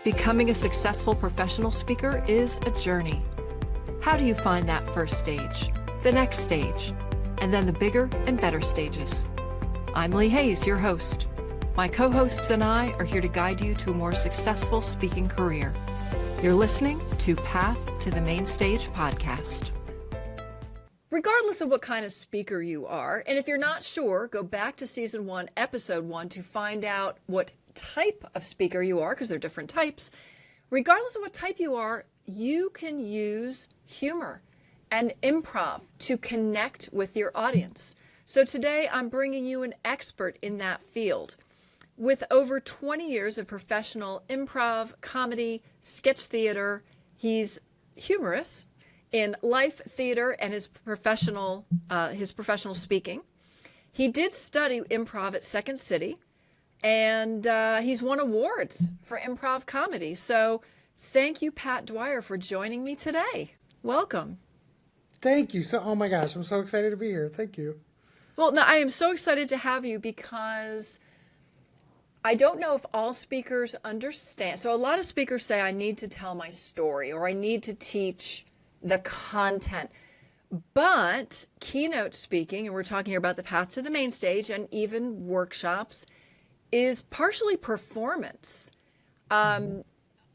Becoming a successful professional speaker is a journey. How do you find that first stage, the next stage, and then the bigger and better stages? I'm Lee Hayes, your host. My co-hosts and I are here to guide you to a more successful speaking career. You're listening to Path to the Main Stage podcast. Regardless of what kind of speaker you are, and if you're not sure, go back to Season 1, Episode 1 to find out what type of speaker you are, because there are different types. Regardless of what type you are, you can use humor and improv to connect with your audience. So today I'm bringing you an expert in that field. With over 20 years of professional improv, comedy, sketch theater, he's humorous in life theater and his professional speaking. He did study improv at Second City, and he's won awards for improv comedy. So thank you, Pat Dwyer, for joining me today. Welcome. Thank you. Oh my gosh, I'm so excited to be here. Thank you. Well, no, I am so excited to have you because I don't know if all speakers understand. So a lot of speakers say, I need to tell my story or I need to teach the content. But keynote speaking, and we're talking here about the path to the main stage and even workshops, is partially performance. I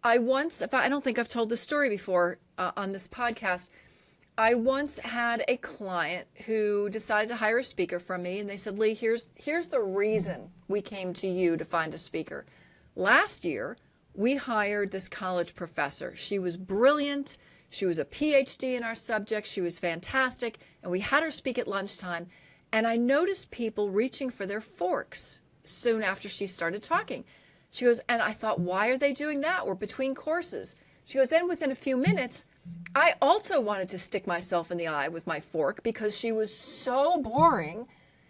don't think I've told this story before on this podcast. I once had a client who decided to hire a speaker from me, and they said, Lee, here's the reason we came to you to find a speaker. Last year, we hired this college professor. She was brilliant. She was a PhD in our subject. She was fantastic. And we had her speak at lunchtime. And I noticed people reaching for their forks soon after she started talking. She goes, and I thought, why are they doing that? We're between courses. She goes, then within a few minutes, I also wanted to stick myself in the eye with my fork because she was so boring.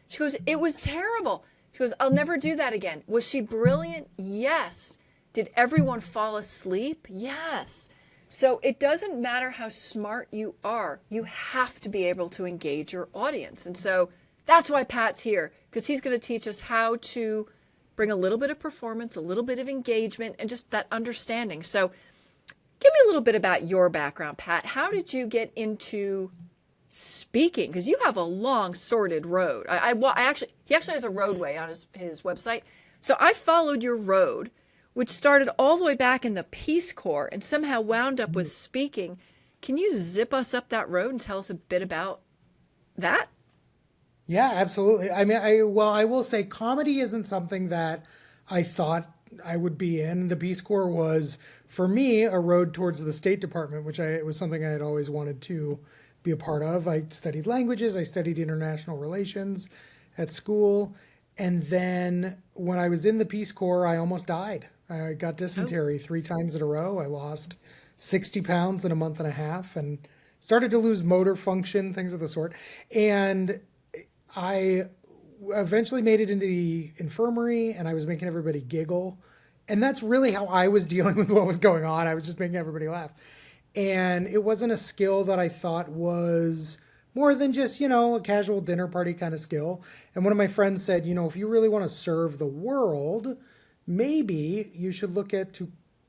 She goes, it was terrible. She goes, I'll never do that again. Was she brilliant? Yes. Did everyone fall asleep? Yes. So it doesn't matter how smart you are. You have to be able to engage your audience. And so that's why Pat's here, because he's going to teach us how to bring a little bit of performance, a little bit of engagement, and just that understanding. So give me a little bit about your background, Pat. How did you get into speaking? Because you have a long, sordid road. He actually has a roadway on his website. So I followed your road, which started all the way back in the Peace Corps and somehow wound up with speaking. Can you zip us up that road and tell us a bit about that? Yeah, absolutely. I mean, I will say comedy isn't something that I thought I would be in. The Peace Corps was, for me, a road towards the State Department, it was something I had always wanted to be a part of. I studied languages. I studied international relations at school. And then when I was in the Peace Corps, I almost died. I got dysentery 3 times in a row. I lost 60 pounds in a month and a half and started to lose motor function, things of the sort. And I eventually made it into the infirmary, and I was making everybody giggle. And that's really how I was dealing with what was going on. I was just making everybody laugh. And it wasn't a skill that I thought was more than just, a casual dinner party kind of skill. And one of my friends said, if you really want to serve the world, maybe you should look at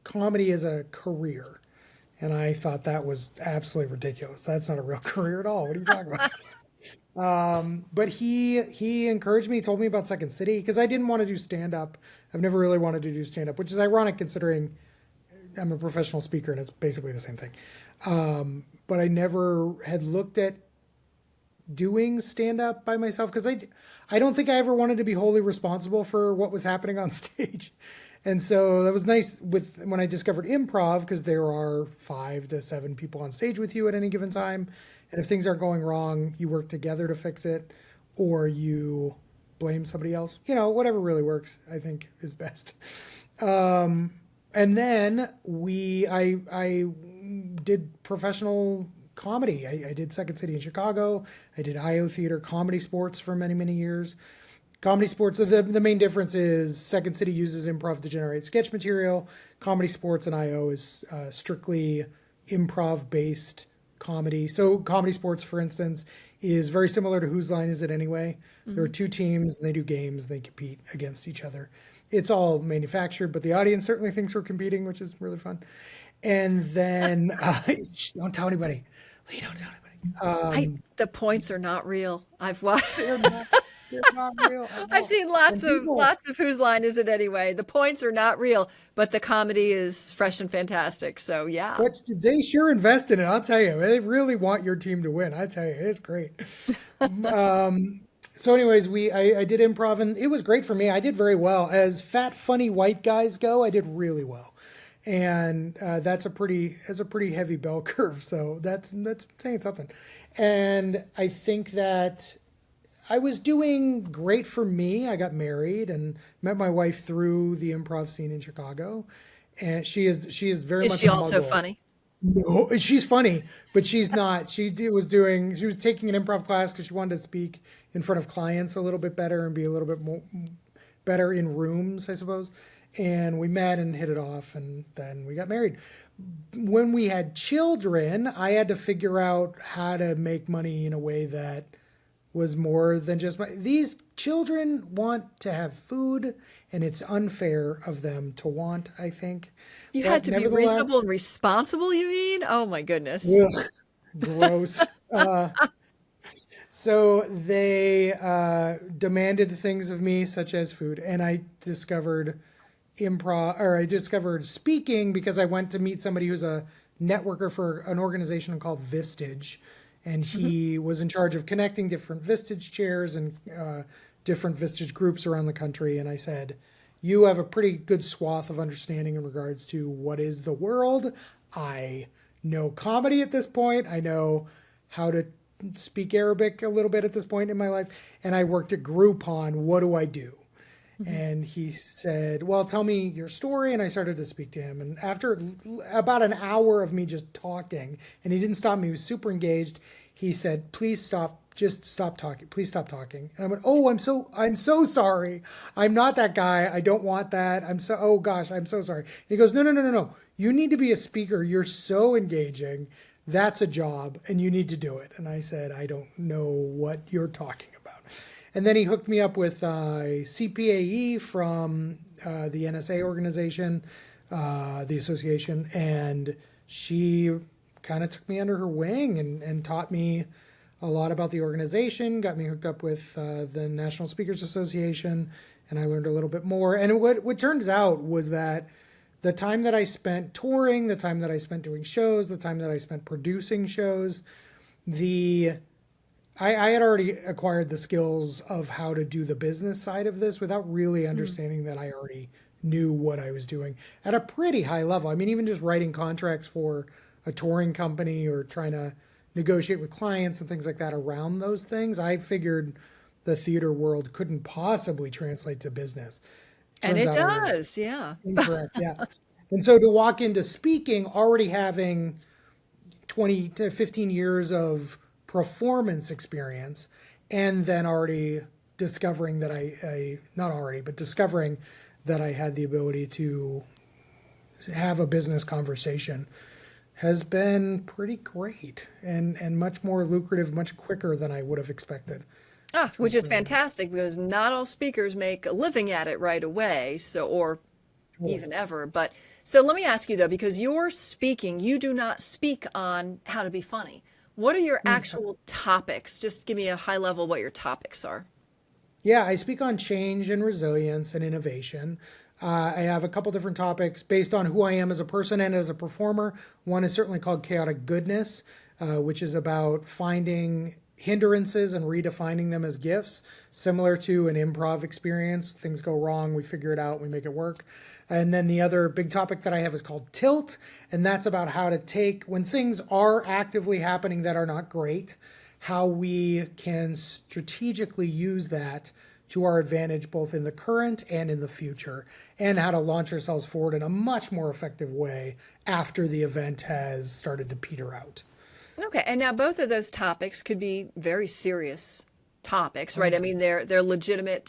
comedy as a career. And I thought that was absolutely ridiculous. That's not a real career at all. What are you talking about? But he encouraged me, told me about Second City, because I didn't want to do stand-up. I've never really wanted to do stand-up, which is ironic considering I'm a professional speaker and it's basically the same thing. But I never had looked at doing stand-up by myself because I don't think I ever wanted to be wholly responsible for what was happening on stage. And so that was nice when I discovered improv, because there are 5 to 7 people on stage with you at any given time. And if things aren't going wrong, you work together to fix it, or you blame somebody else. Whatever really works, I think, is best. And then I did professional comedy. I did Second City in Chicago. I did IO Theater Comedy Sports for many, many years. Comedy Sports, the main difference is Second City uses improv to generate sketch material. Comedy Sports and IO is strictly improv-based comedy. So Comedy Sports, for instance, is very similar to Whose Line Is It Anyway? Mm-hmm. There are 2 teams, and they do games, and they compete against each other. it's all manufactured, but the audience certainly thinks we're competing, which is really fun. And then don't tell anybody. Lee, don't tell anybody. The points are not real. I've watched. They're not. They're not real. I I've know. seen And people, lots of Whose Line Is It Anyway? The points are not real, but the comedy is fresh and fantastic. So yeah. but they sure invest in it. I'll tell you, they really want your team to win. I tell you, it's great. So, anyways, I did improv, and it was great for me. I did very well. As fat, funny white guys go, I did really well, and that's a pretty heavy bell curve. So that's saying something. And I think that I was doing great for me. I got married and met my wife through the improv scene in Chicago, and she is very Is much she a also muggle. funny? No, she's funny, but she's not. She was taking an improv class because she wanted to speak in front of clients a little bit better and be a little bit more better in rooms, I suppose. And we met and hit it off, and then we got married. When we had children, I had to figure out how to make money in a way that was more than just these children want to have food, and it's unfair of them to want, I think. You had But to be reasonable nevertheless, and responsible, you mean? Oh my goodness. ugh, gross. So they demanded things of me, such as food, and I discovered I discovered speaking because I went to meet somebody who's a networker for an organization called Vistage, and Hmm. he was in charge of connecting different Vistage chairs and different Vistage groups around the country. And I said, "You have a pretty good swath of understanding in regards to what is the world. I know comedy at this point. I know how to speak Arabic a little bit at this point in my life, and I worked at Groupon. What do I do?" And he said, "Well, tell me your story." And I started to speak to him. And after about an hour of me just talking, and he didn't stop me, he was super engaged. He said, "Please stop. Just stop talking. Please stop talking." And I went, "Oh, I'm so sorry. I'm not that guy. I don't want that. Oh gosh, I'm so sorry." And he goes, "No, no, no, no, no. You need to be a speaker. You're so engaging. That's a job, and you need to do it." And I said, "I don't know what you're talking about." And then he hooked me up with a CPAE from the NSA organization, the association, and she kind of took me under her wing and taught me a lot about the organization, got me hooked up with the National Speakers Association, and I learned a little bit more. And what turns out was that the time that I spent touring, the time that I spent doing shows, the time that I spent producing shows, the I had already acquired the skills of how to do the business side of this without really understanding that I already knew what I was doing at a pretty high level. I mean, even just writing contracts for a touring company or trying to negotiate with clients and things like that around those things, I figured the theater world couldn't possibly translate to business. And Turns it out I was does, yeah. incorrect. Yeah. And so to walk into speaking already having 20 to 15 years of performance experience and then already discovering that not already, but discovering that I had the ability to have a business conversation has been pretty great and much more lucrative, much quicker than I would have expected. Ah, which is fantastic because not all speakers make a living at it right away, so or even ever. But so let me ask you though, because you're speaking, you do not speak on how to be funny. What are your actual topics? Just give me a high level what your topics are. Yeah, I speak on change and resilience and innovation. I have a couple different topics based on who I am as a person and as a performer. One is certainly called chaotic goodness, which is about finding hindrances and redefining them as gifts, similar to an improv experience. Things go wrong, we figure it out, we make it work. And then the other big topic that I have is called tilt, and that's about how to take when things are actively happening that are not great, how we can strategically use that to our advantage both in the current and in the future, and how to launch ourselves forward in a much more effective way after the event has started to peter out. Okay, and now both of those topics could be very serious topics, Oh right? I yeah. mean, they're legitimate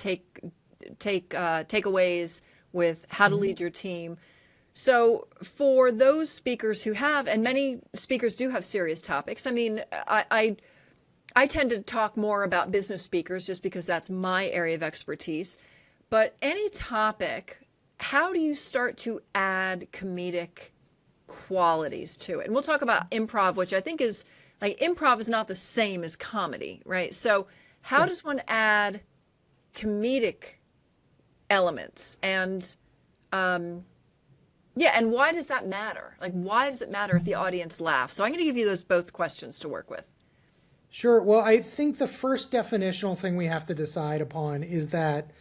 takeaways with how to Mhm. lead your team. So for those speakers who have, and many speakers do have serious topics. I mean, I tend to talk more about business speakers just because that's my area of expertise. But any topic, how do you start to add comedic qualities to it? And we'll talk about improv, which I think is like improv is not the same as comedy, right? So how does one add comedic elements and yeah, and why does that matter? Like, why does it matter if the audience laughs? So I'm going to give you those both questions to work with. Sure. Well, I think the first definitional thing we have to decide upon is that,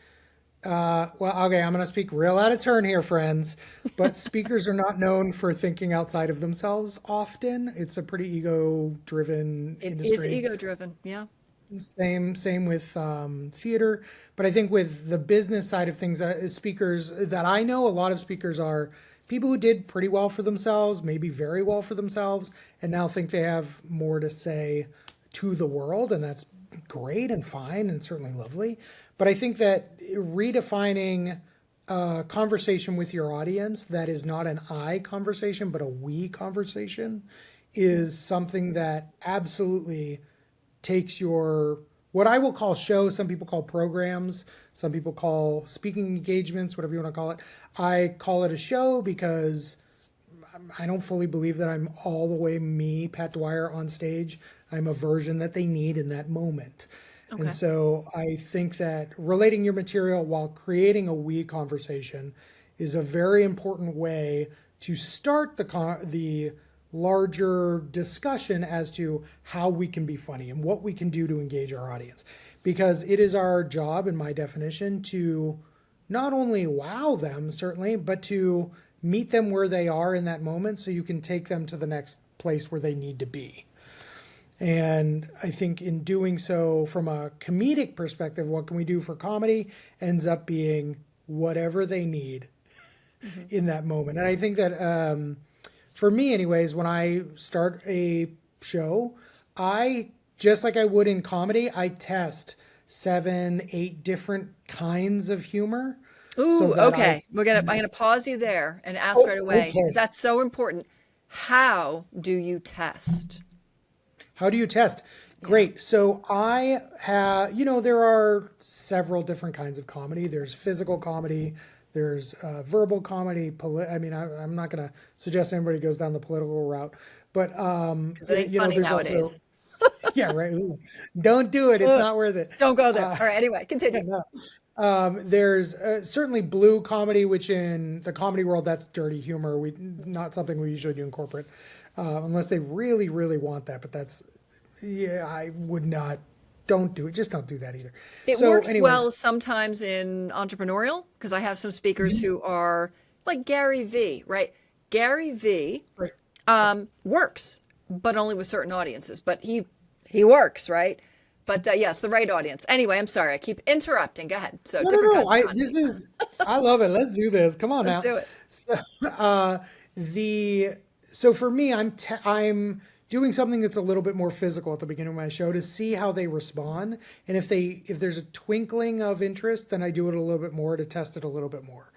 well, okay, I'm going to speak real out of turn here, friends, but speakers are not known for thinking outside of themselves often. It's a pretty ego-driven It is industry. ego-driven, yeah. Same with theater, but I think with the business side of things, speakers that I know, a lot of speakers are people who did pretty well for themselves, maybe very well for themselves, and now think they have more to say to the world, and that's great and fine and certainly lovely. But I think that redefining a conversation with your audience that is not an I conversation, but a we conversation is something that absolutely takes your, what I will call shows, some people call programs, some people call speaking engagements, whatever you want to call it. I call it a show because I don't fully believe that I'm all the way me, Pat Dwyer, on stage. I'm a version that they need in that moment. Okay. And so I think that relating your material while creating a we conversation is a very important way to start the larger discussion as to how we can be funny and what we can do to engage our audience. Because it is our job, in my definition, to not only wow them, certainly, but to meet them where they are in that moment so you can take them to the next place where they need to be. And I think in doing so, from a comedic perspective, what can we do for comedy ends up being whatever they need in that moment. And I think that for me anyways, when I start a show, I, just like I would in comedy, I test 7, 8 different kinds of humor. Ooh, that okay. I'm gonna pause you there and ask right away because okay. that's so important. How do you test? How do you test? Great. So I have, there are several different kinds of comedy. There's physical comedy. There's verbal comedy. I'm not going to suggest anybody goes down the political route, but Because it ain't funny there's nowadays. yeah, right. Ooh, don't do it. It's not worth it. Don't go there. All right. Anyway, continue. No. There's certainly blue comedy, which in the comedy world, that's dirty humor. Not something we usually do in corporate, unless they really, really want that. But I would not. Don't do it. Just don't do that either. It works well sometimes in entrepreneurial because I have some speakers who are like Gary V, right? Gary V works, but only with certain audiences. But he works, right? But yes, the right audience. Anyway, I'm sorry. I keep interrupting. Go ahead. So No. I love it. Let's do this. Come on let's now. do it. So for me, I'm doing something that's a little bit more physical at the beginning of my show to see how they respond. And if there's a twinkling of interest, then I do it a little bit more to test it a little bit more.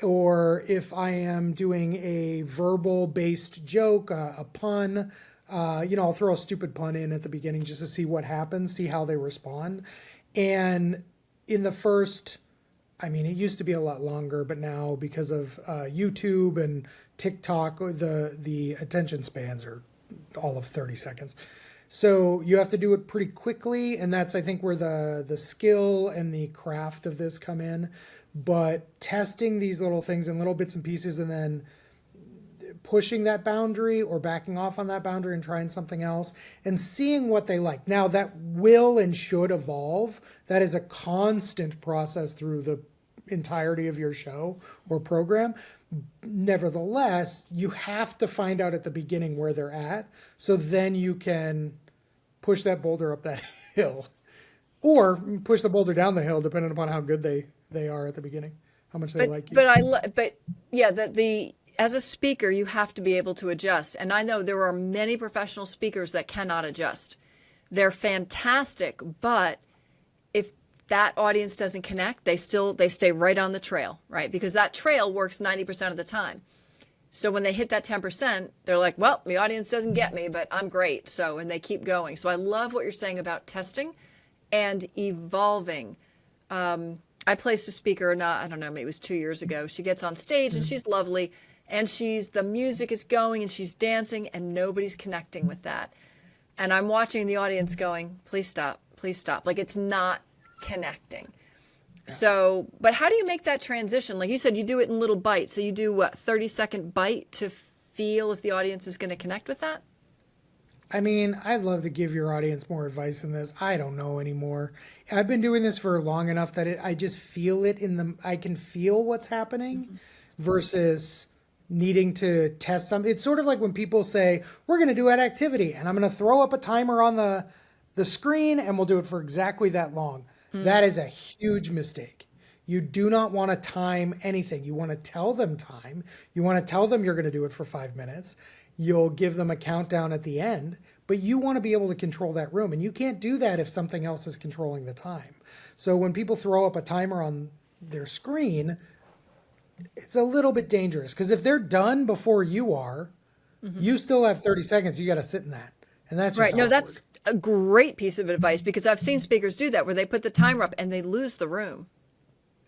Or if I am doing a verbal based joke, a pun, I'll throw a stupid pun in at the beginning just to see what happens, see how they respond. And in the first, it used to be a lot longer, but now because of YouTube and TikTok, the attention spans are all of 30 seconds. So you have to do it pretty quickly. And that's, I think, where the skill and the craft of this come in. But testing these little things in little bits and pieces and then pushing that boundary or backing off on that boundary and trying something else and seeing what they like. Now that will and should evolve. That is a constant process through the entirety of your show or program. Nevertheless, you have to find out at the beginning where they're at, so then you can push that boulder up that hill, or push the boulder down the hill, depending upon how good they are at the beginning, how much they like you. But yeah, as a speaker, you have to be able to adjust. And I know there are many professional speakers that cannot adjust. They're fantastic, but if that audience doesn't connect, they stay right on the trail, right? Because that trail works 90% of the time. So when they hit that 10%, they're like, well, the audience doesn't get me, but I'm great. And they keep going. So I love what you're saying about testing and evolving. I placed a speaker, not, I don't know, maybe it was 2 years ago. She gets on stage and she's lovely, and the music is going and she's dancing and nobody's connecting with that. And I'm watching the audience going, please stop, please stop. Like, it's not connecting. So, but how do you make that transition? Like you said, you do it in little bites. So you do what, 30-second bite to feel if the audience is going to connect with that? I mean, I'd love to give your audience more advice in this. I don't know anymore. I've been doing this for long enough that I just feel it I can feel what's happening versus needing to test something. It's sort of like when people say, we're going to do an activity and I'm going to throw up a timer on the screen and we'll do it for exactly that long. That is a huge mistake. You do not want to time anything. You want to tell them time. You want to tell them you're going to do it for 5 minutes. You'll give them a countdown at the end, but you want to be able to control that room. And you can't do that if something else is controlling the time. So when people throw up a timer on their screen, it's a little bit dangerous because if they're done before you are, you still have 30 seconds. You got to sit in that. And that's just Right. No, awkward. that's a great piece of advice because I've seen speakers do that where they put the timer up and they lose the room.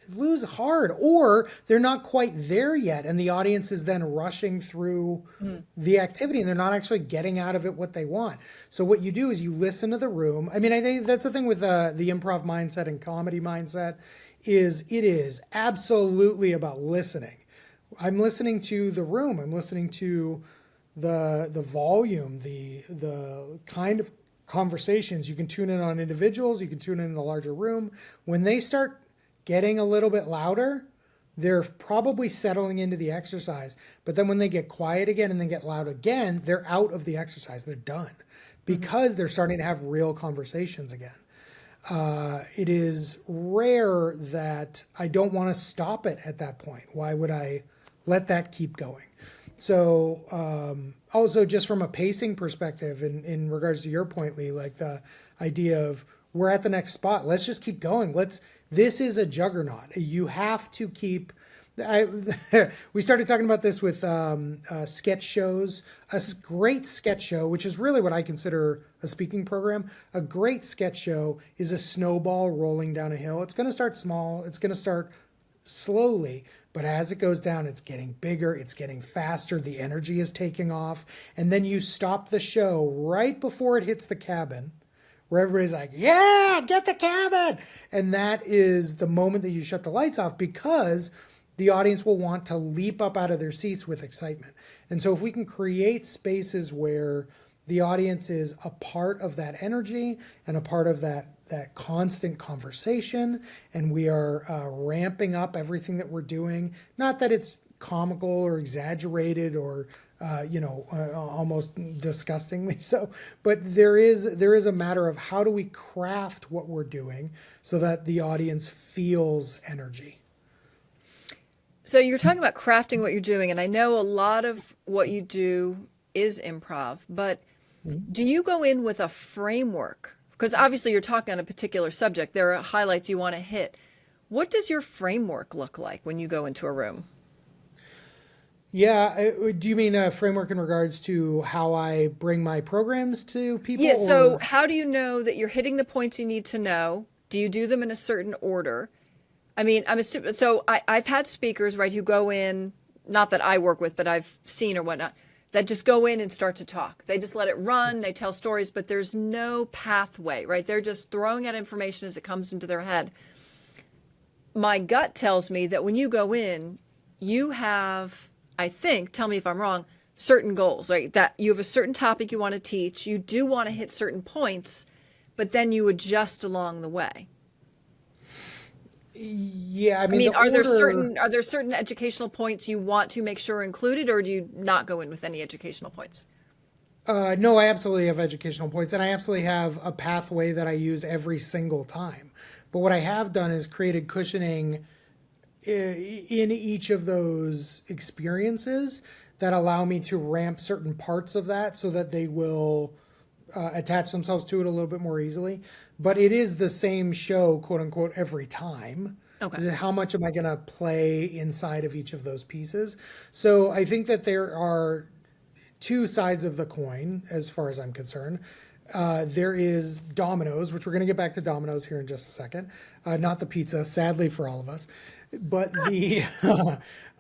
Lose hard, or they're not quite there yet and the audience is then rushing through the activity and they're not actually getting out of it what they want. So what you do is you listen to the room. I mean, I think that's the thing with the improv mindset and comedy mindset is it is absolutely about listening. I'm listening to the room. I'm listening to the volume, the kind of conversations. You can tune in on individuals, you can tune in the larger room. When they start getting a little bit louder, they're probably settling into the exercise. But then when they get quiet again and then get loud again, they're out of the exercise. They're done because they're starting to have real conversations again. It is rare that I don't want to stop it at that point. Why would I let that keep going? So also just from a pacing perspective, in regards to your point, Lee, like the idea of we're at the next spot, let's just keep going. This is a juggernaut. You have to keep. We started talking about this with sketch shows. Great sketch show, which is really what I consider a speaking program. A great sketch show is a snowball rolling down a hill. It's going to start small. It's going to start slowly, but as it goes down, it's getting bigger. It's getting faster. The energy is taking off. And then you stop the show right before it hits the cabin, where everybody's like, yeah, get the cabin. And that is the moment that you shut the lights off because the audience will want to leap up out of their seats with excitement. And so if we can create spaces where the audience is a part of that energy and a part of that constant conversation, and we are ramping up everything that we're doing, not that it's comical or exaggerated or almost disgustingly so, but there is a matter of how do we craft what we're doing so that the audience feels energy. So you're talking about crafting what you're doing, and I know a lot of what you do is improv, but do you go in with a framework? Because obviously you're talking on a particular subject. There are highlights you want to hit. What does your framework look like when you go into a room? Yeah, do you mean a framework in regards to how I bring my programs to people? Yeah, so how do you know that you're hitting the points you need to know? Do you do them in a certain order? I mean, I've had speakers, right, who go in, not that I work with, but I've seen or whatnot, that just go in and start to talk. They just let it run, they tell stories, but there's no pathway, right? They're just throwing out information as it comes into their head. My gut tells me that when you go in, you have, I think, tell me if I'm wrong, certain goals, right? That you have a certain topic you want to teach, you do want to hit certain points, but then you adjust along the way. Yeah, I mean, are there certain educational points you want to make sure are included, or do you not go in with any educational points? No, I absolutely have educational points, and I absolutely have a pathway that I use every single time. But what I have done is created cushioning in each of those experiences that allow me to ramp certain parts of that so that they will attach themselves to it a little bit more easily. But it is the same show, quote unquote, every time. Okay. How much am I going to play inside of each of those pieces? So I think that there are two sides of the coin, as far as I'm concerned. There is Domino's, which we're going to get back to Domino's here in just a second. Not the pizza, sadly for all of us, but the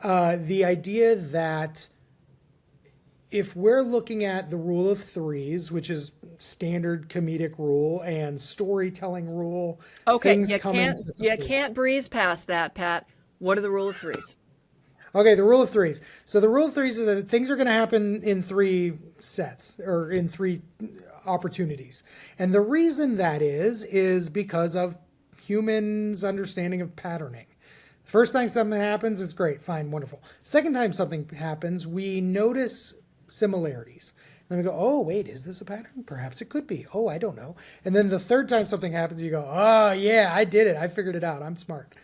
the idea that if we're looking at the rule of threes, which is standard comedic rule and storytelling rule, Okay, things come in sets of you threes. can't breeze past that, Pat. What are the rule of threes? Okay, the rule of threes. So the rule of threes is that things are going to happen in three sets or in three opportunities. And the reason that is because of humans' understanding of patterning. First time something happens, it's great, fine, wonderful. Second time something happens, we notice similarities. Then we go, oh, wait, is this a pattern? Perhaps it could be. Oh, I don't know. And then the third time something happens, you go, oh, yeah, I did it. I figured it out. I'm smart.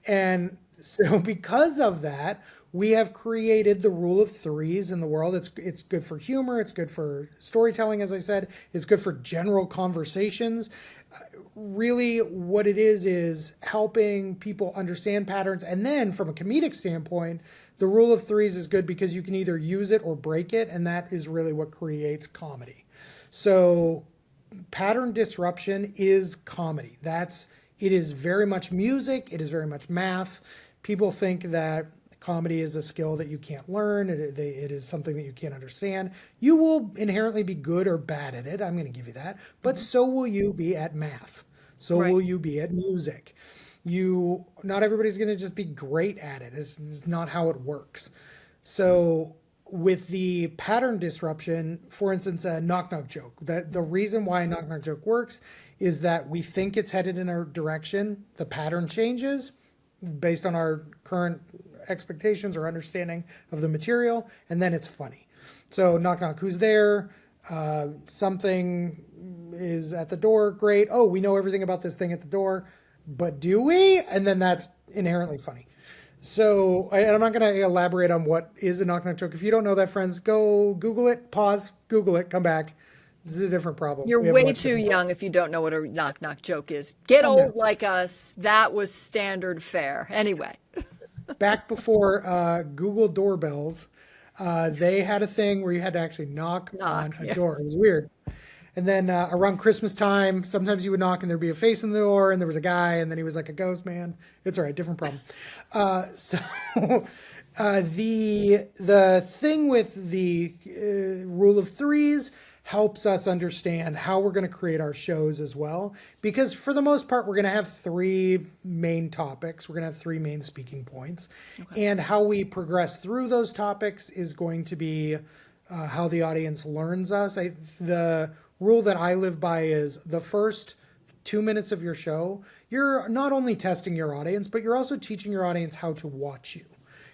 And so because of that, we have created the rule of threes in the world. It's good for humor. It's good for storytelling, as I said. It's good for general conversations. Really, what it is helping people understand patterns. And then from a comedic standpoint, the rule of threes is good because you can either use it or break it. And that is really what creates comedy. So pattern disruption is comedy. It is very much music. It is very much math. People think that comedy is a skill that you can't learn. It is something that you can't understand. You will inherently be good or bad at it. I'm going to give you that. But so will you be at math. So Right. will you be at music. Not everybody's going to just be great at it. It's not how it works. So with the pattern disruption, for instance, a knock-knock joke, the reason why a knock-knock joke works is that we think it's headed in a direction. The pattern changes based on our current expectations or understanding of the material, and then it's funny. So knock knock, who's there? Something is at the door. Great. Oh, we know everything about this thing at the door, but do we? And then that's inherently funny. So I'm not going to elaborate on what is a knock knock joke. If you don't know that, friends, go Google it, pause, Google it, come back. This is a different problem. You're We have way much too different young if you don't know what a knock knock joke is. Get Calm down. old like us. That was standard fare. Anyway. Back before Google doorbells, they had a thing where you had to actually knock on a yeah. door. It was weird. And then around Christmas time, sometimes you would knock and there'd be a face in the door and there was a guy and then he was like a ghost man. It's all right, different problem. So the thing with the rule of threes helps us understand how we're going to create our shows as well. Because for the most part, we're going to have three main topics. We're going to have three main speaking points. Okay. And how we progress through those topics is going to be how the audience learns us. The rule that I live by is the first 2 minutes of your show, you're not only testing your audience, but you're also teaching your audience how to watch you.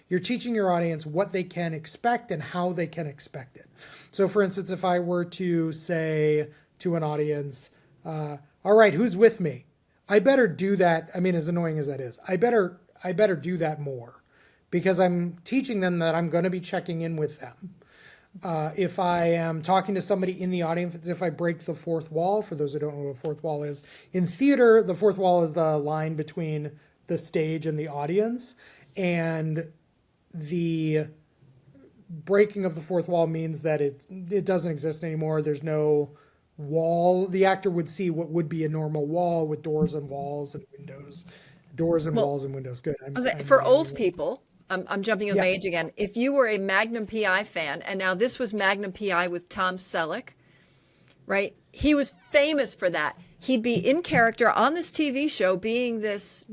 You're teaching your audience what they can expect and how they can expect it. So for instance, if I were to say to an audience, all right, who's with me? I better do that. I mean, as annoying as that is, I better do that more because I'm teaching them that I'm going to be checking in with them. If I am talking to somebody in the audience, it's if I break the fourth wall. For those who don't know what a fourth wall is, in theater, the fourth wall is the line between the stage and the audience. And the breaking of the fourth wall means that it doesn't exist anymore. There's no wall. The actor would see what would be a normal wall with doors and walls and windows. Doors and walls and windows. Good. For old people, I'm jumping with Yeah. my age again. If you were a Magnum PI fan, and now this was Magnum PI with Tom Selleck, right? He was famous for that. He'd be in character on this TV show, being this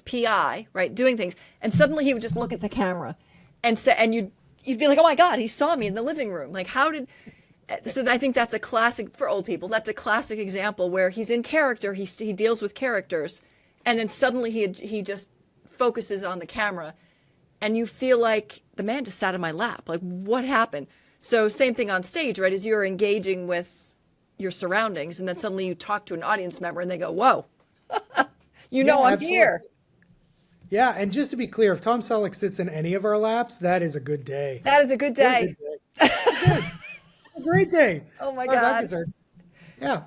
PI, right, doing things, and suddenly he would just look at the camera, and say, and you'd be like, oh my God, he saw me in the living room. Like, how did? So I think that's a classic for old people. That's a classic example where he's in character. He deals with characters, and then suddenly he just focuses on the camera, and you feel like the man just sat in my lap. Like, what happened? So same thing on stage, right? As you're engaging with your surroundings, and then suddenly you talk to an audience member, and they go, "Whoa, I'm absolutely. here." Yeah, and just to be clear, if Tom Selleck sits in any of our laps, that is a good day. That is a good day. Good. A great day. Oh my as far as I'm God. concerned. Yeah.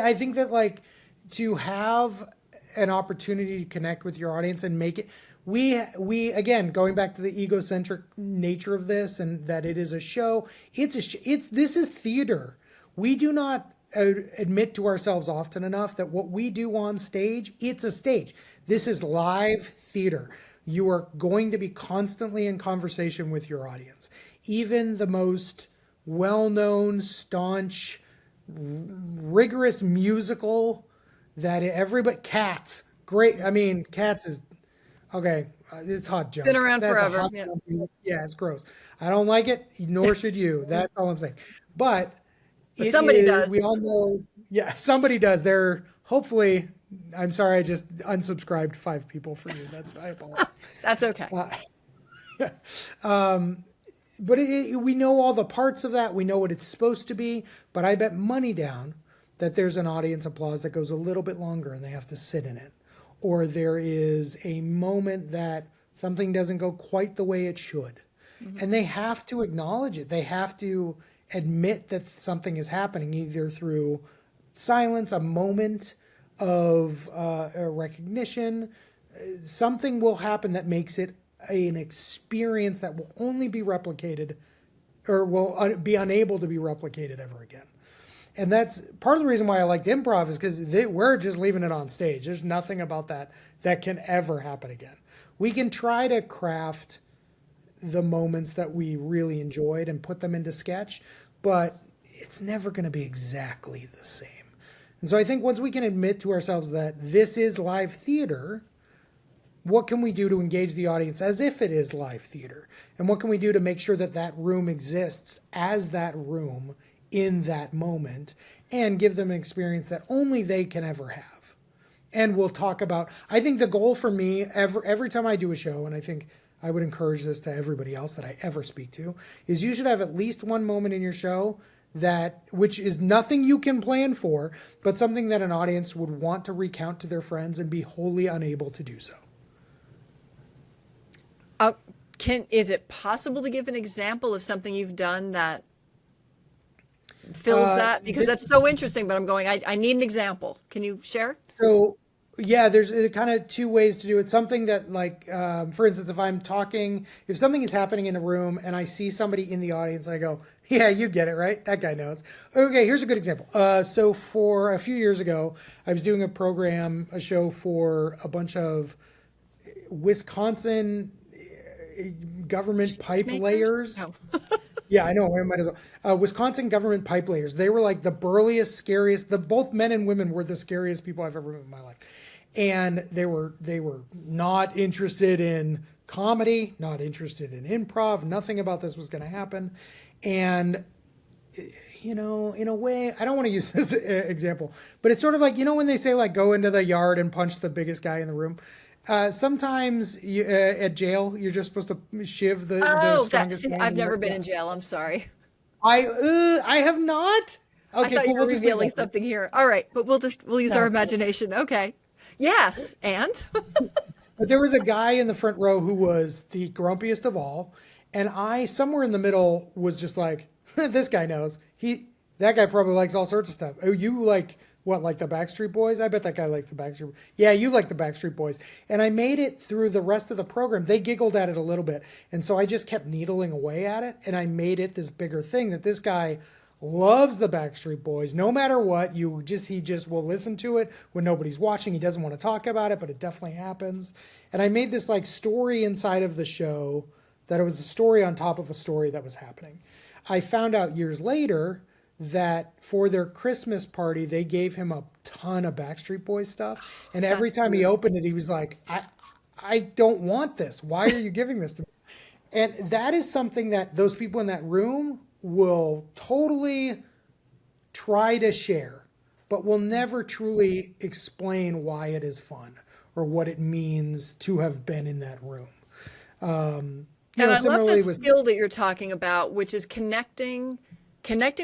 I think that like to have an opportunity to connect with your audience and make it we again, going back to the egocentric nature of this and that it is a show, this is theater. We do not admit to ourselves often enough that what we do on stage, it's a stage. This is live theater. You are going to be constantly in conversation with your audience. Even the most well-known, staunch, rigorous musical that everybody, Cats, great. I mean, Cats is, okay, it's hot junk. Been around That's a forever. hot Yeah. junk music. Yeah, it's gross. I don't like it, nor should you. That's all I'm saying. But But somebody does. we all know, yeah, somebody does. They're hopefully, I'm sorry, I just unsubscribed 5 people for you. I apologize. That's okay. But we know all the parts of that. We know what it's supposed to be. But I bet money down that there's an audience applause that goes a little bit longer and they have to sit in it. Or there is a moment that something doesn't go quite the way it should. Mm-hmm. And they have to acknowledge it. They have to admit that something is happening, either through silence, a moment of a recognition. Something will happen that makes it an experience that will only be replicated or will be unable to be replicated ever again. And that's part of the reason why I liked improv, is because we're just leaving it on stage. There's nothing about that can ever happen again. We can try to craft the moments that we really enjoyed and put them into sketch, but it's never going to be exactly the same. And so I think once we can admit to ourselves that this is live theater, what can we do to engage the audience as if it is live theater? And what can we do to make sure that that room exists as that room in that moment and give them an experience that only they can ever have? And we'll talk about, I think the goal for me every time I do a show, and I think I would encourage this to everybody else that I ever speak to, is you should have at least one moment in your show which is nothing you can plan for, but something that an audience would want to recount to their friends and be wholly unable to do so. Is it possible to give an example of something you've done that fills that? Because that's so interesting, but I need an example. Can you share? So, yeah, there's kind of 2 ways to do it. Something that, like, for instance, if something is happening in a room and I see somebody in the audience, I go, yeah, you get it, right? That guy knows. Okay, here's a good example. So for a few years ago, I was doing a show for a bunch of Wisconsin government pipe layers. Oh. Yeah, I know. I might as well. Wisconsin government pipe layers. They were like the burliest, scariest. Both men and women were the scariest people I've ever met in my life, and they were not interested in comedy, not interested in improv. Nothing about this was going to happen, and in a way, I don't want to use this example, but it's sort of like when they say like go into the yard and punch the biggest guy in the room. Sometimes at jail, you're just supposed to shiv the strongest man. I've never been in jail. I'm sorry. I have not. Okay, I thought you were revealing something here. All right, but we'll use our imagination. Okay. Yes, and? But there was a guy in the front row who was the grumpiest of all, and I, somewhere in the middle, was just like, this guy knows. That guy probably likes all sorts of stuff. Oh, you like... What, like the Backstreet Boys? I bet that guy likes the Backstreet Boys. Yeah, you like the Backstreet Boys. And I made it through the rest of the program. They giggled at it a little bit. And so I just kept needling away at it. And I made it this bigger thing that this guy loves the Backstreet Boys. No matter what, he just will listen to it when nobody's watching. He doesn't want to talk about it, but it definitely happens. And I made this like story inside of the show that it was a story on top of a story that was happening. I found out years later that for their Christmas party, they gave him a ton of Backstreet Boys stuff. And every time he opened it, he was like, I don't want this. Why are you giving this to me? And that is something that those people in that room will totally try to share, but will never truly explain why it is fun or what it means to have been in that room. And I love the skill that you're talking about, which is connecting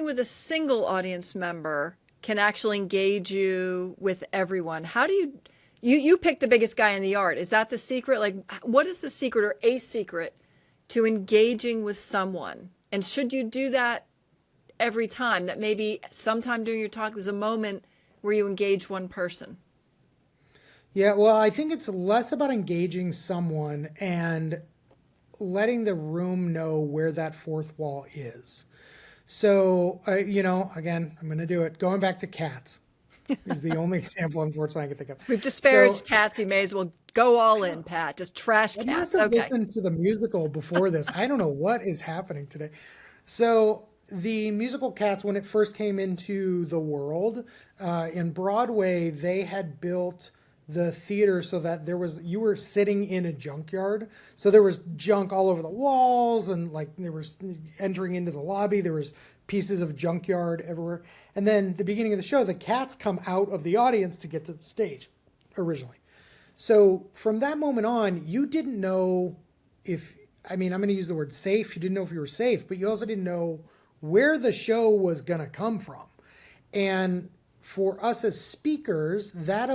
with a single audience member can actually engage you with everyone. How do you pick the biggest guy in the yard? Is that the secret? Like, what is the secret or a secret to engaging with someone? And should you do that every time? That maybe sometime during your talk there's a moment where you engage one person? Yeah, well, I think it's less about engaging someone and letting the room know where that fourth wall is. So, again, I'm going to do it. Going back to cats is the only example, unfortunately, I can think of. We've So, disparaged cats. You may as well go all in, Pat. Just trash I must cats. have Okay. listened to the musical before this. I don't know what is happening today. So, the musical Cats, when it first came into the world, in Broadway, they had built the theater so that you were sitting in a junkyard. So there was junk all over the walls, and like there was entering into the lobby, there was pieces of junkyard everywhere. And then the beginning of the show, the cats come out of the audience to get to the stage originally. So from that moment on, you didn't know if, I mean, I'm going to use the word safe. You didn't know if you were safe, but you also didn't know where the show was going to come from. And for us as speakers, that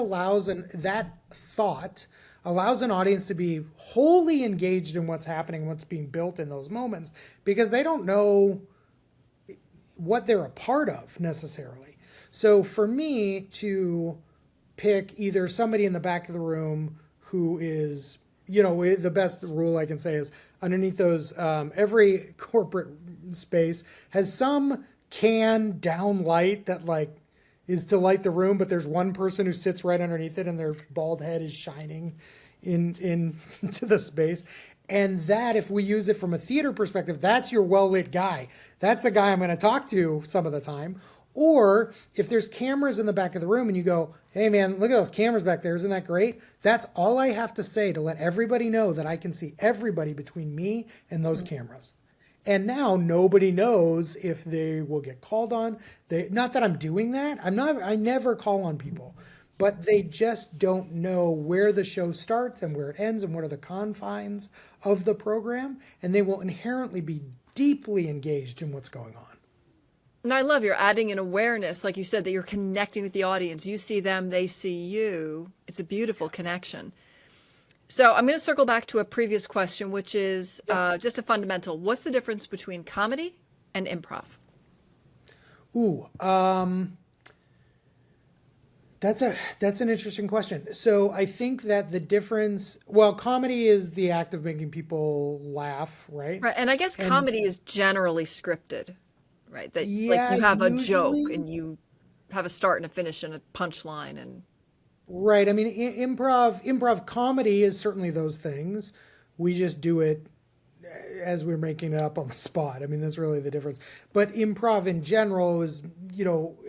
that thought allows an audience to be wholly engaged in what's happening, what's being built in those moments, because they don't know what they're a part of necessarily. So for me to pick either somebody in the back of the room who is, the best rule I can say is underneath those, every corporate space has some can down light that like is to light the room, but there's one person who sits right underneath it and their bald head is shining into the space. And that, if we use it from a theater perspective, that's your well-lit guy. That's the guy I'm going to talk to some of the time. Or if there's cameras in the back of the room and you go, hey man, look at those cameras back there. Isn't that great? That's all I have to say to let everybody know that I can see everybody between me and those cameras. And now nobody knows if they will get called on. Not that I'm doing that. I never call on people, but they just don't know where the show starts and where it ends and what are the confines of the program. And they will inherently be deeply engaged in what's going on. And I love you're adding an awareness, like you said, that you're connecting with the audience. You see them, they see you. It's a beautiful connection. So I'm going to circle back to a previous question, which is just a fundamental. What's the difference between comedy and improv? Ooh, that's an interesting question. So I think that the difference, well, comedy is the act of making people laugh, right? Right, and I guess And comedy is generally scripted, right? That like yeah, you have a joke usually. and you have a start and a finish and a punchline and Right. I mean, improv comedy is certainly those things. We just do it as we're making it up on the spot. I mean, that's really the difference. But improv in general is,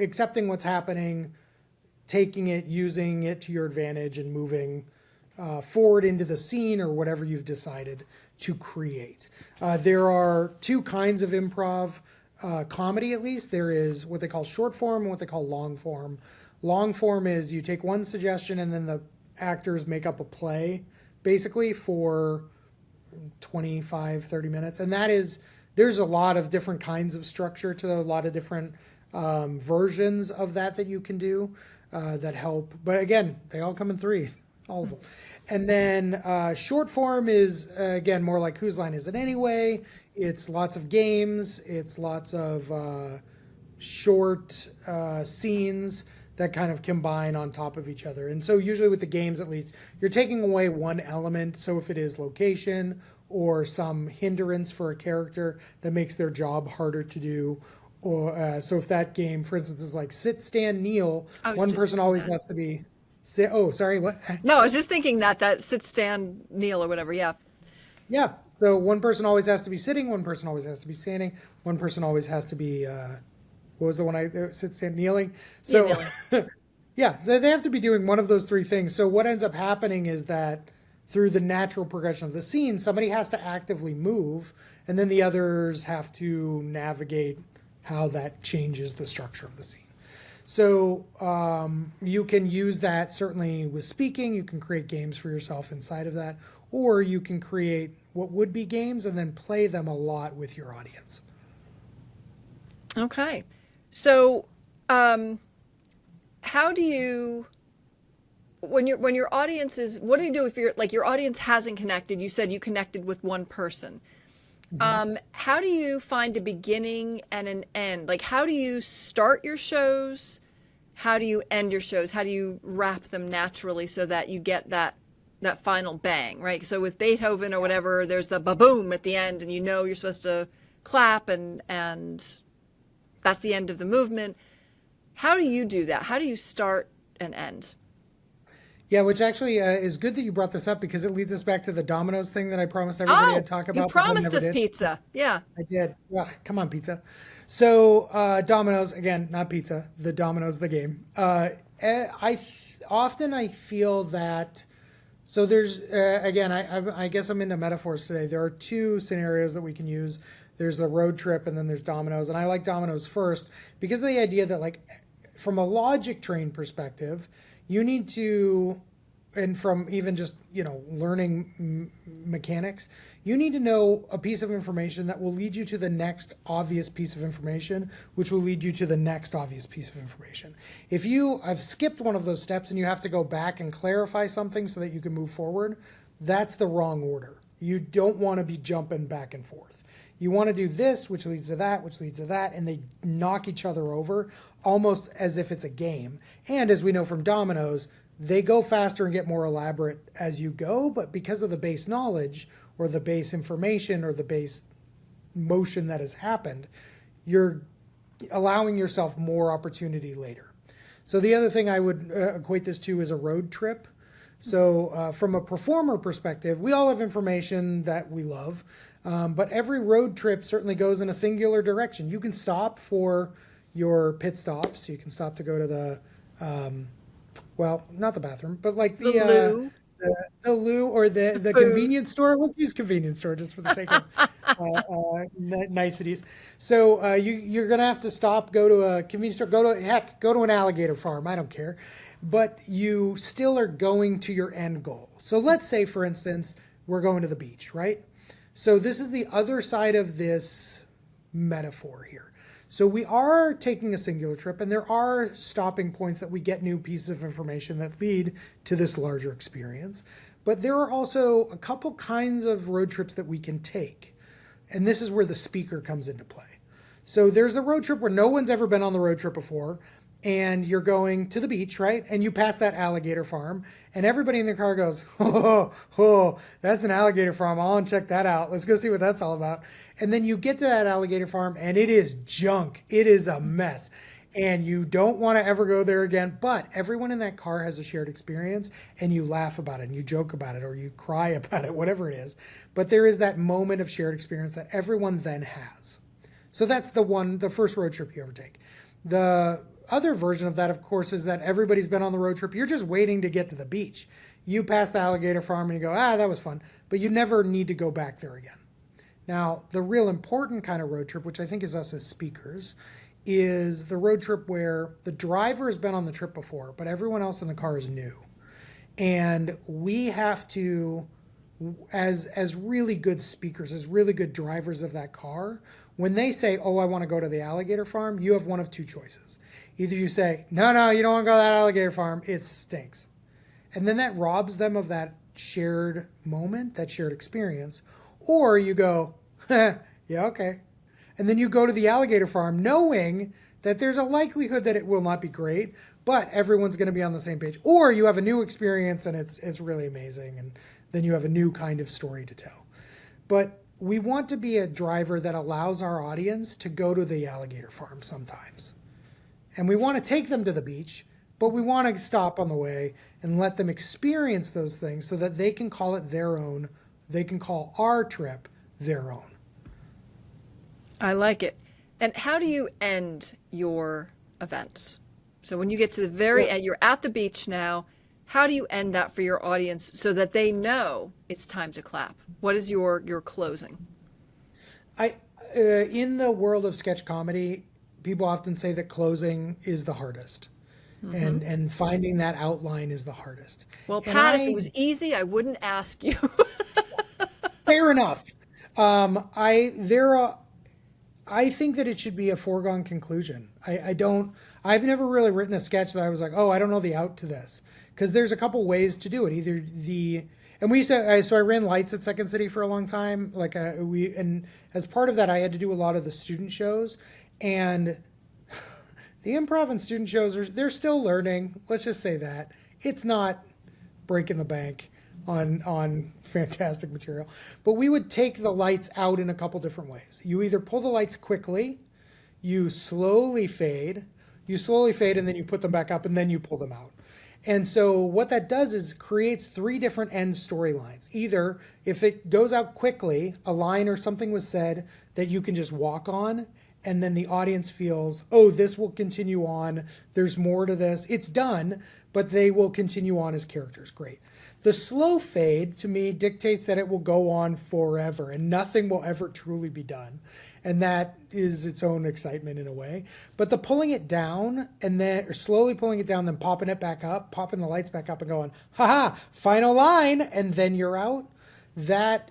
accepting what's happening, taking it, using it to your advantage, and moving forward into the scene or whatever you've decided to create. There are two kinds of improv comedy, at least. There is what they call short form and what they call long form. Long form is you take one suggestion and then the actors make up a play basically for 25, 30 minutes. And there's a lot of different kinds of structure to a lot of different versions of that you can do that help. But again, they all come in threes, all of them. And then short form is, again, more like Whose Line Is It Anyway? It's lots of games. It's lots of short scenes that kind of combine on top of each other. And so usually with the games, at least, you're taking away one element. So if it is location or some hindrance for a character that makes their job harder to do, or so if that game, for instance, is like sit, stand, kneel, I was one just person thinking always that. has to be sit. Oh, sorry, what? No, I was just thinking that sit, stand, kneel, or whatever. Yeah, Yeah. So one person always has to be sitting, one person always has to be standing, one person always has to be what was the one I sit, stand, kneeling? yeah, So kneeling. yeah, so they have to be doing one of those three things. So what ends up happening is that through the natural progression of the scene, somebody has to actively move, and then the others have to navigate how that changes the structure of the scene. So you can use that certainly with speaking. You can create games for yourself inside of that, or you can create what would be games and then play them a lot with your audience. Okay, so how do you when your audience is what do you do if your audience hasn't connected? You said you connected with one person. How do you find a beginning and an end? Like, how do you start your shows? how do you end your shows? How do you wrap them naturally so that you get that final bang, right? So with Beethoven or whatever, there's the ba-boom at the end, and you know you're supposed to clap, and that's the end of the movement. How do you do that? How do you start and end? Yeah, which actually is good that you brought this up because it leads us back to the Domino's thing that I promised everybody I'd talk about. You promised us pizza. Yeah. I did. Ugh, come on, pizza. So Domino's, again, not pizza, the Domino's, the game. I feel that, so there's, again, I guess I'm into metaphors today. There are two scenarios that we can use. There's the road trip and then there's Domino's. And I like Domino's first because of the idea that, like, from a logic train perspective, you need to, and from even just, learning mechanics, you need to know a piece of information that will lead you to the next obvious piece of information, which will lead you to the next obvious piece of information. If I've skipped one of those steps and you have to go back and clarify something so that you can move forward, that's the wrong order. You don't want to be jumping back and forth. You want to do this, which leads to that, which leads to that, and they knock each other over almost as if it's a game. And as we know from Domino's, they go faster and get more elaborate as you go, but because of the base knowledge or the base information or the base motion that has happened, you're allowing yourself more opportunity later. So the other thing I would equate this to is a road trip. So from a performer perspective, we all have information that we love, but every road trip certainly goes in a singular direction. You can stop for your pit stops. You can stop to go to the, well, not the bathroom, but like the loo. The loo or the convenience store. Let's use convenience store just for the sake of niceties. So you're going to have to stop, go to a convenience store, go to an alligator farm. I don't care. But you still are going to your end goal. So let's say, for instance, we're going to the beach, right? So this is the other side of this metaphor here. So we are taking a singular trip, and there are stopping points that we get new pieces of information that lead to this larger experience. But there are also a couple kinds of road trips that we can take. And this is where the speaker comes into play. So there's the road trip where no one's ever been on the road trip before, and you're going to the beach, right? And you pass that alligator farm, and everybody in the car goes, oh, that's an alligator farm. I want to check that out. Let's go see what that's all about. And then you get to that alligator farm, and it is junk. It is a mess. And you don't want to ever go there again. But everyone in that car has a shared experience, and you laugh about it, and you joke about it, or you cry about it, whatever it is. But there is that moment of shared experience that everyone then has. So that's the first road trip you ever take. The other version of that, of course, is that everybody's been on the road trip. You're just waiting to get to the beach. You pass the alligator farm and you go, that was fun. But you never need to go back there again. Now, the real important kind of road trip, which I think is us as speakers, is the road trip where the driver has been on the trip before, but everyone else in the car is new. And we have to, as really good speakers, as really good drivers of that car, when they say, I want to go to the alligator farm, you have one of two choices. Either you say, no, you don't want to go to that alligator farm. It stinks. And then that robs them of that shared moment, that shared experience. Or you go, yeah, okay. And then you go to the alligator farm knowing that there's a likelihood that it will not be great, but everyone's going to be on the same page. Or you have a new experience and it's really amazing. And then you have a new kind of story to tell. But we want to be a driver that allows our audience to go to the alligator farm sometimes. And we want to take them to the beach, but we want to stop on the way and let them experience those things so that they can call it their own. They can call our trip their own. I like it. And how do you end your events? So when you get to the very end, you're at the beach now. How do you end that for your audience so that they know it's time to clap? What is your closing? In the world of sketch comedy, people often say that closing is the hardest. Mm-hmm. And finding that outline is the hardest. Well, Pat, if it was easy, I wouldn't ask you. Fair enough. I think that it should be a foregone conclusion. I've never really written a sketch that I was like, I don't know the out to this. Because there's a couple ways to do it. And we used to, so I ran lights at Second City for a long time. And as part of that, I had to do a lot of the student shows. And The improv and student shows they're still learning. Let's just say that. It's not breaking the bank on fantastic material. But we would take the lights out in a couple different ways. You either pull the lights quickly, you slowly fade, and then you put them back up, and then you pull them out. And so what that does is creates three different end storylines. Either if it goes out quickly, a line or something was said that you can just walk on, and then the audience feels, oh, this will continue on. There's more to this. It's done, but they will continue on as characters. Great. The slow fade, to me, dictates that it will go on forever and nothing will ever truly be done. And that is its own excitement in a way. But the pulling it down and then, or slowly pulling it down, then popping it back up, popping the lights back up and going, haha, final line, and then you're out. That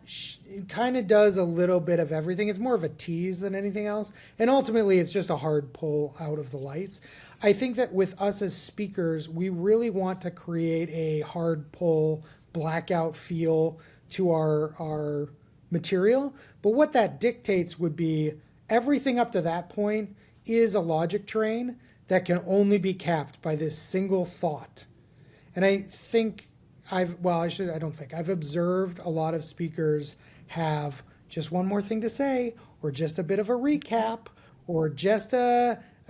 kind of does a little bit of everything. It's more of a tease than anything else. And ultimately, it's just a hard pull out of the lights. I think that with us as speakers, we really want to create a hard pull, blackout feel to our material. But what that dictates would be everything up to that point is a logic train that can only be capped by this single thought. And I think I've observed a lot of speakers have just one more thing to say, or just a bit of a recap, or just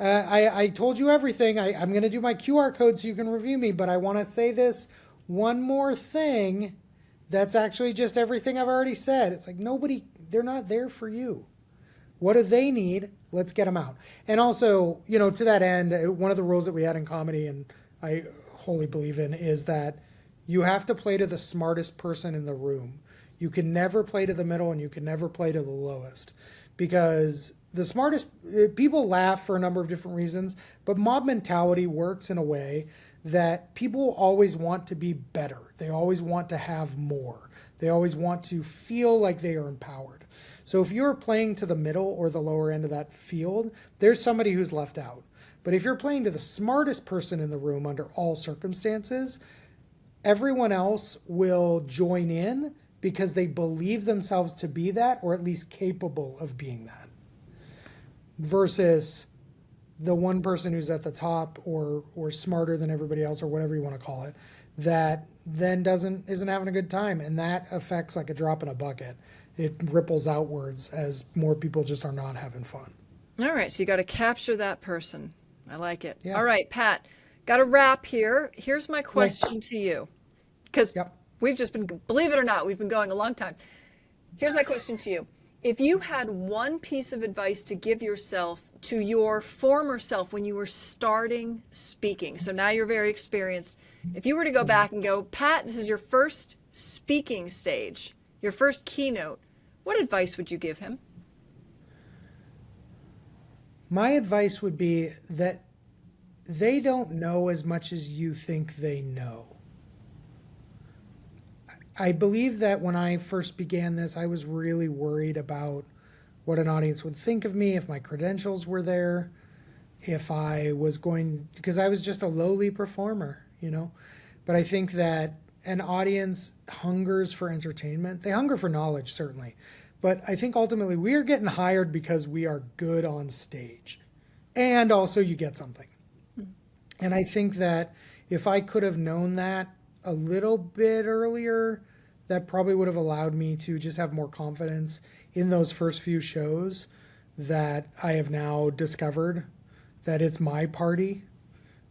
I told you everything. I'm going to do my QR code so you can review me, but I want to say this one more thing that's actually just everything I've already said. It's like they're not there for you. What do they need? Let's get them out. And also, to that end, one of the rules that we had in comedy, and I wholly believe in, is that you have to play to the smartest person in the room. You can never play to the middle and you can never play to the lowest, because the smartest people laugh for a number of different reasons, but mob mentality works in a way that people always want to be better. They always want to have more. They always want to feel like they are empowered. So if you're playing to the middle or the lower end of that field, there's somebody who's left out. But if you're playing to the smartest person in the room under all circumstances, everyone else will join in because they believe themselves to be that, or at least capable of being that. Versus the one person who's at the top or smarter than everybody else, or whatever you want to call it, that then isn't having a good time. And that affects like a drop in a bucket. It ripples outwards as more people just are not having fun. All right, so you got to capture that person. I like it. Yeah. All right, Pat, got a wrap here. Here's my question to you, because we've just been, believe it or not, we've been going a long time. Here's my question to you. If you had one piece of advice to give yourself to your former self when you were starting speaking, so now you're very experienced, if you were to go back and go, Pat, this is your first speaking stage, your first keynote, what advice would you give him? My advice would be that they don't know as much as you think they know. I believe that when I first began this, I was really worried about what an audience would think of me, if my credentials were there, if I was going, because I was just a lowly performer, But I think that an audience hungers for entertainment. They hunger for knowledge, certainly. But I think ultimately we are getting hired because we are good on stage. And also you get something. And I think that if I could have known that a little bit earlier, that probably would have allowed me to just have more confidence in those first few shows that I have now discovered that it's my party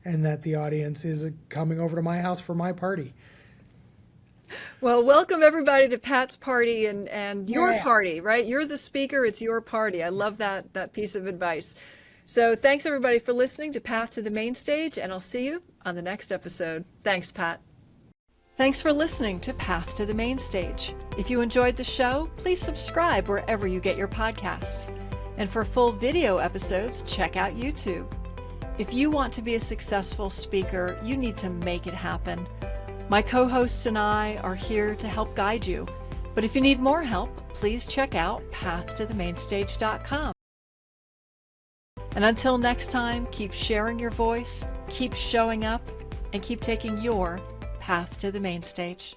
and that the audience is coming over to my house for my party. Well, welcome everybody to Pat's party and your party, right? You're the speaker, it's your party. I love that piece of advice. So thanks everybody for listening to Path to the Main Stage, and I'll see you on the next episode. Thanks, Pat. Thanks for listening to Path to the Main Stage. If you enjoyed the show, please subscribe wherever you get your podcasts. And for full video episodes, check out YouTube. If you want to be a successful speaker, you need to make it happen. My co-hosts and I are here to help guide you. But if you need more help, please check out pathtothemainstage.com. And until next time, keep sharing your voice, keep showing up, and keep taking your path to the main stage.